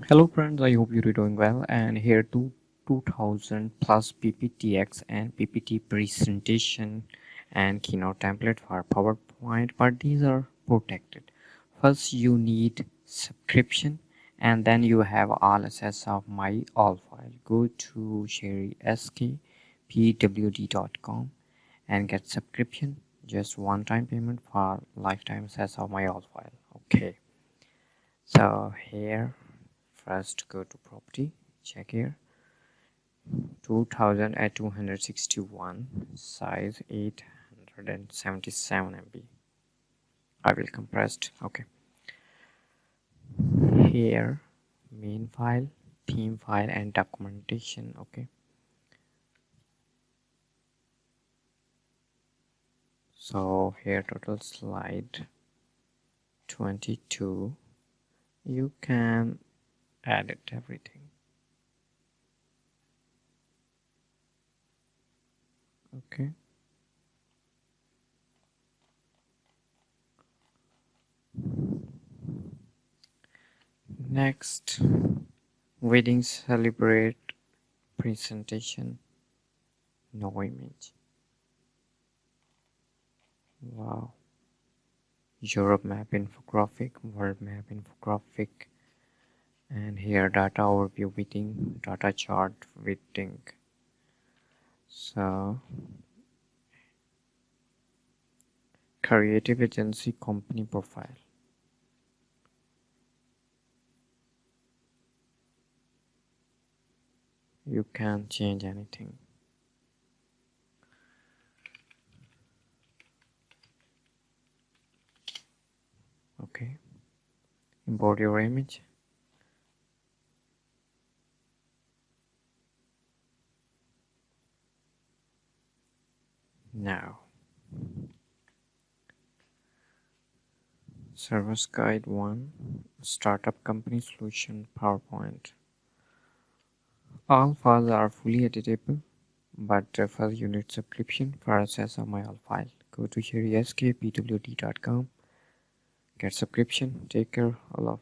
Hello friends, I hope you're doing well, and here to 2000 plus PPTX and PPT presentation and keynote template for PowerPoint, but these are protected. First you need subscription, and then you have all access of my all file. Go to Sheri pwd.com and get subscription, just one time payment for lifetime access of my all file. Okay, so here first go to property, check here 2000 at 261, size 877 MB. I will compressed. Okay, here main file, theme file and documentation. Okay, so here total slide 22. You can edit everything. Okay, next, wedding celebrate presentation, no image. Wow, Europe map infographic, world map infographic, and here data overview wedding, data chart wedding. So creative agency company profile. You can change anything. Okay, import your image. Now service guide 1, startup company solution, PowerPoint. All files are fully editable, but first you need subscription for access of my all file. Go to sheripwd.com, get subscription. Take care, all of